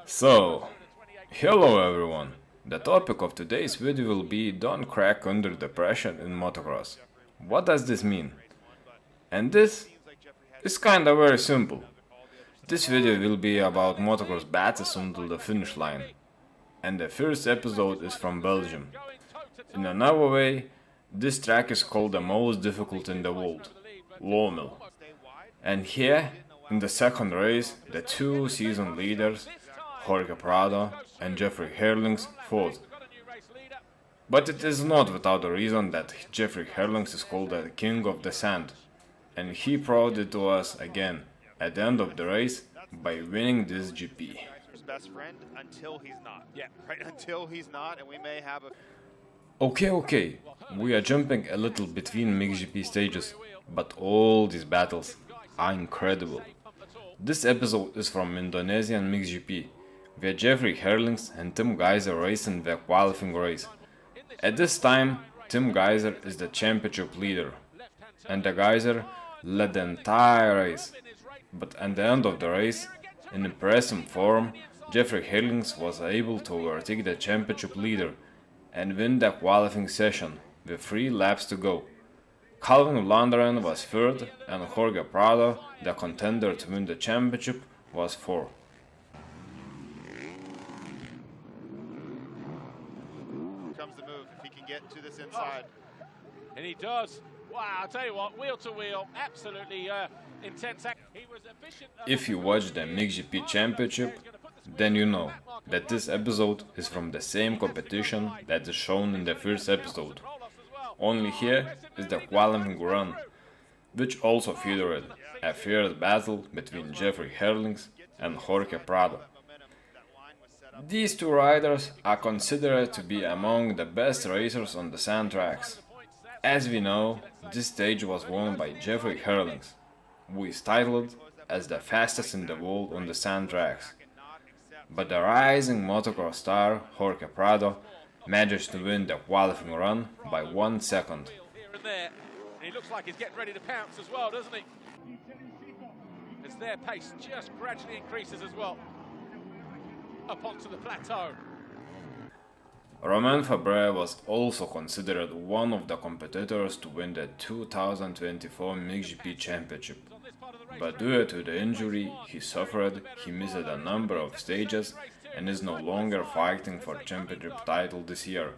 So, hello everyone. The topic of today's video will be don't crack under the pressure in motocross. What does this mean? And this is kinda very simple. This video will be about motocross battles until the finish line. And the first episode is from Belgium. In another way, this track is called the most difficult in the world, Lommel. And here, in the second race, the two season leaders, Jorge Prado and Jeffrey Herlings, fought. But it is not without a reason that Jeffrey Herlings is called the King of the Sand, and he proved it to us again at the end of the race by winning this GP. Best friend until he's not. Yeah, right. Until he's not, and we may have a. Okay, we are jumping a little between MXGP stages, but all these battles are incredible. This episode is from Indonesian MXGP, where Jeffrey Herlings and Tim Geiser race in the qualifying race. At this time, Tim Geiser is the championship leader, and the Geiser led the entire race. But at the end of the race, in impressive form, Jeffrey Herlings was able to overtake the championship leader and win the qualifying session with 3 laps to go. Calvin Landeren was third, and Jorge Prado, the contender to win the championship, was fourth. Comes the move if he can get to this inside. And he does. Wow, I'll tell you what, wheel to wheel, absolutely intense. He was efficient. If you watch the MXGP championship, then you know that this episode is from the same competition that is shown in the first episode. Only here is the qualifying run, which also featured a fierce battle between Jeffrey Herlings and Jorge Prado. These two riders are considered to be among the best racers on the sand tracks. As we know, this stage was won by Jeffrey Herlings, who is titled as the fastest in the world on the sand tracks. But the rising motocross star Jorge Prado managed to win the qualifying run by 1 second. Here and there. And he looks like he's getting ready to pounce as well, doesn't he? As their pace just gradually increases as well. Up onto the plateau. Romain Fabre was also considered one of the competitors to win the 2024 MXGP Championship. But due to the injury he suffered, he missed a number of stages and is no longer fighting for championship title this year.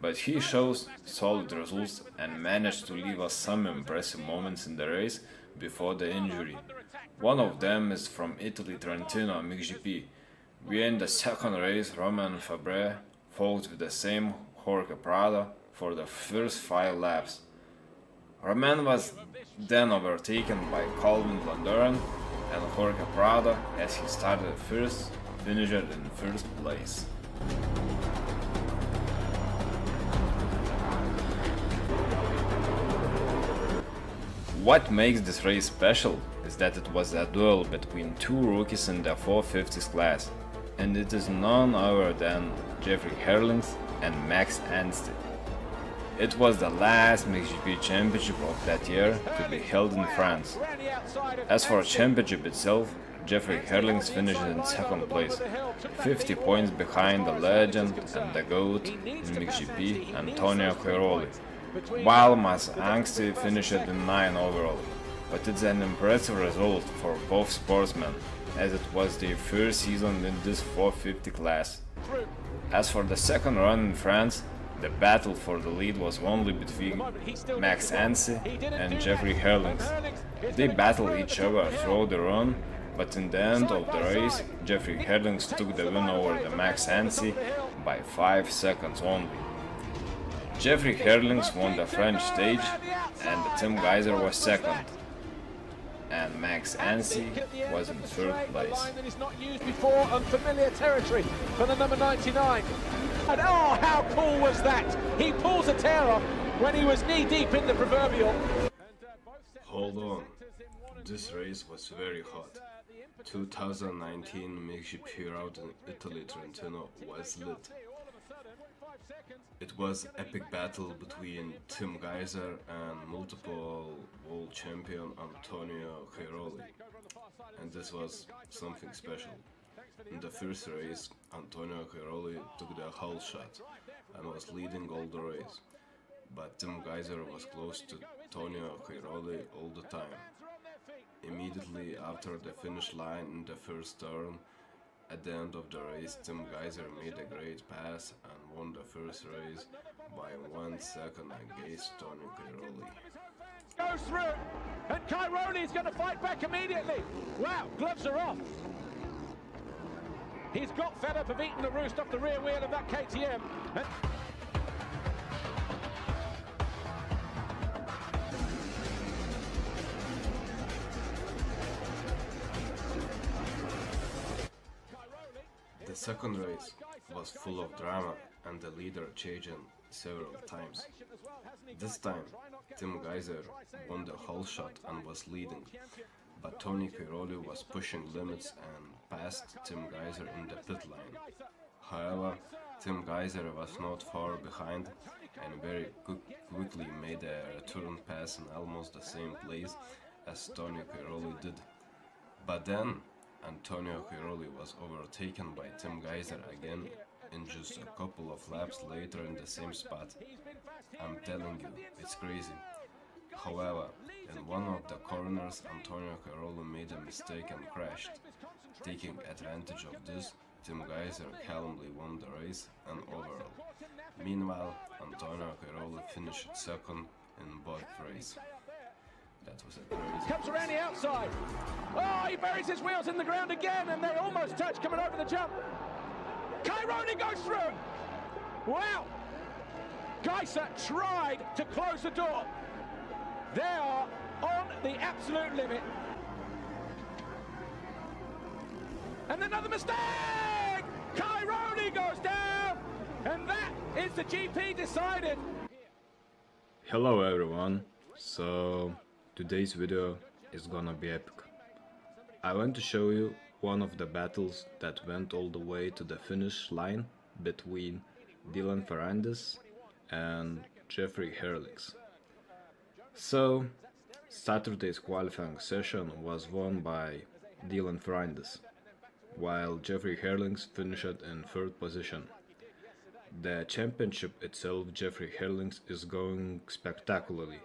But he shows solid results and managed to leave us some impressive moments in the race before the injury. One of them is from Italy Trentino MXGP, where in the second race Romain Fabre fought with the same Jorge Prado for the first 5 laps. Romain was then overtaken by Calvin Landeren and Jorge Prado as he started first, finished in first place. What makes this race special is that it was a duel between two rookies in the 450s class, and it is none other than Jeffrey Herlings and Max Anstey. It was the last MXGP championship of that year to be held in France. As for the championship itself, Jeffrey Herlings finished in second place, 50 points behind the legend and the GOAT in MXGP, Antonio Cairoli, while Max Anstey finished in 9 overall. But it's an impressive result for both sportsmen, as it was their first season in this 450 class. As for the second run in France, the battle for the lead was only between Max Anstey and Jeffrey Herlings. They battled each other throughout the run, but in the end of the race, Jeffrey Herlings took the win over the Max Anstey by 5 seconds only. Jeffrey Herlings won the French stage, and Tim Geiser was second, and Max Anstey was in third place. That is not used before, unfamiliar territory for the number 99. And oh, how cool was that? He pulls a tear off when he was knee deep in the proverbial. Hold on, this race was very hot. 2019 MXGP route in Italy Trentino was lit. It was epic battle between Tim Geiser and multiple world champion Antonio Cairoli, and this was something special. In the first race, Antonio Cairoli took the whole shot and was leading all the race, but Tim Geiser was close to Antonio Cairoli all the time. Immediately after the finish line in the first turn, at the end of the race, Tim Geiser made a great pass and won the first race by 1 second against Antonio Cairoli. Goes through, and Cairoli is going to fight back immediately. Wow, gloves are off. He's got fed up of eating the roost off the rear wheel of that KTM. The second race was full of drama and the leader changed several times. This time, Tim Geiser won the whole shot and was leading, but Tony Cairoli was pushing limits and passed Tim Geiser in the pit lane. However, Tim Geiser was not far behind and very quickly made a return pass in almost the same place as Tony Cairoli did. But then, Antonio Cairoli was overtaken by Tim Geiser again in just a couple of laps later in the same spot. I'm telling you, it's crazy. However, in one of the corners, Antonio Cairoli made a mistake and crashed. Taking advantage of this, Tim Geiser calmly won the race and overall. Meanwhile, Antonio Cairoli finished second in both races. That was a crazy. Comes around the outside. Oh, he buries his wheels in the ground again, and they almost touch coming over the jump. Cairoli goes through. Wow. Geiser tried to close the door. They are on the absolute limit. And another mistake! Cairoli goes down, and that is the GP decided. Hello everyone, so today's video is gonna be epic. I want to show you one of the battles that went all the way to the finish line between Dylan Ferrandis and Jeffrey Herlings. So, Saturday's qualifying session was won by Dylan Ferrandis, while Jeffrey Herlings finished in third position. The championship itself, Jeffrey Herlings is going spectacularly.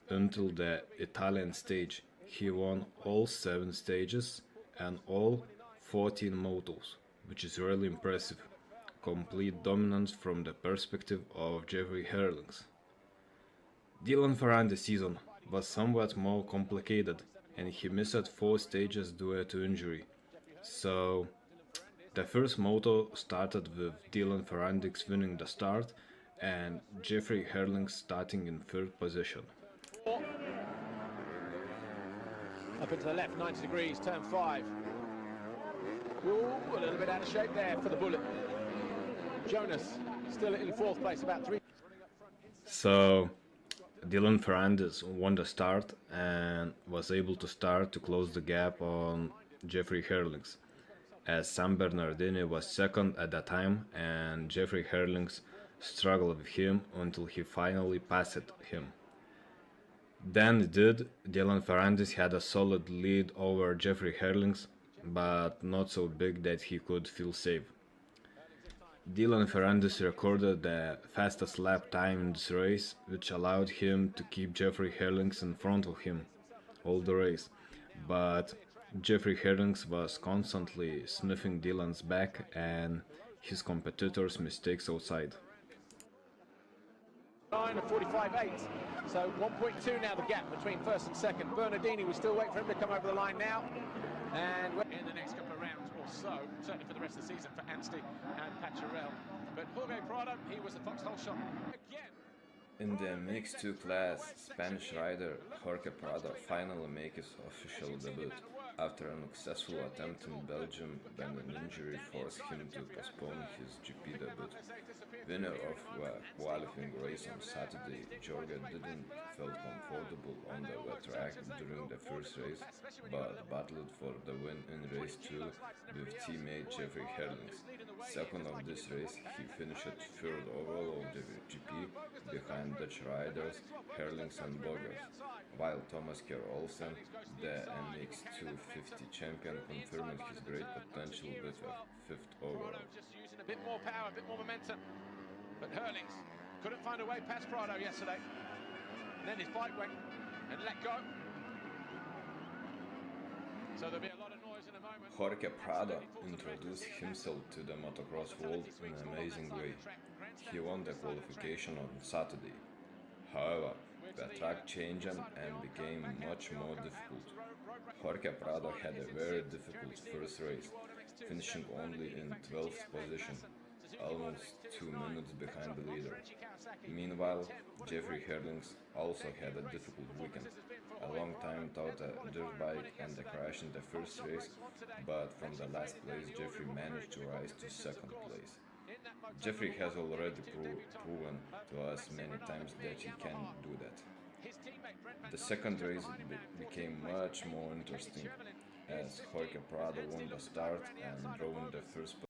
Until the Italian stage, he won all 7 stages and all 14 motos, which is really impressive. Complete dominance from the perspective of Jeffrey Herlings. Dylan Ferrandis' season was somewhat more complicated and he missed 4 stages due to injury. So, the first moto started with Dylan Ferrandis winning the start and Jeffrey Herlings starting in 3rd position. Up into the left, 90 degrees, turn 5. Ooh, a little bit out of shape there for the bullet. Jonas still in 4th place, about 3. So, Dylan Ferrandis won the start and was able to start to close the gap on Jeffrey Herlings, as San Bernardini was 2nd at that time and Jeffrey Herlings struggled with him until he finally passed him. Then it did. Dylan Ferrandis had a solid lead over Jeffrey Herlings, but not so big that he could feel safe. Dylan Ferrandis recorded the fastest lap time in this race, which allowed him to keep Jeffrey Herlings in front of him all the race, but Jeffrey Herlings was constantly sniffing Dylan's back and his competitors' mistakes outside. 9 and 45.8, so 1.2 now the gap between 1st and 2nd. Bernardini, we still wait for him to come over the line now, and in the next couple of rounds or so, certainly for the rest of the season for Anstey and Pacharel. But Jorge Prado, he was the foxhole shot again. In the mixed 2 class, Spanish rider Jorge Prado finally made his official debut after an unsuccessful attempt in Belgium when an injury forced him to postpone his GP debut. Winner of a qualifying race on Saturday, Jorge didn't feel comfortable on the wet track during the first race, but battled for the win in race 2 with teammate Jeffrey Herlings. Second of this race, he finished 3rd overall of the GP behind Dutch riders Herlings and Bogers, while Thomas Kerr Olsen, the MX2 450 champion, confirming his great potential with a 5th overall. Just using a bit more power, a bit more momentum. But Herlings couldn't find a way past Prado yesterday. And then his bike went and let go. So there'll be a lot of noise in a moment. Jorge Prado introduced himself to the motocross world in an amazing way. He won the qualification on Saturday. However, the track changed and became much more difficult. Jorge Prado had a very difficult first race, finishing only in 12th position, almost 2 minutes behind the leader. Meanwhile, Jeffrey Herlings also had a difficult weekend. A long time taught a dirt bike and a crash in the first race, but from the last place Jeffrey managed to rise to 2nd place. Jeffrey has already proven to us many times that he can do that. The second race became much more interesting as Jorge Prado won the start and drove in the first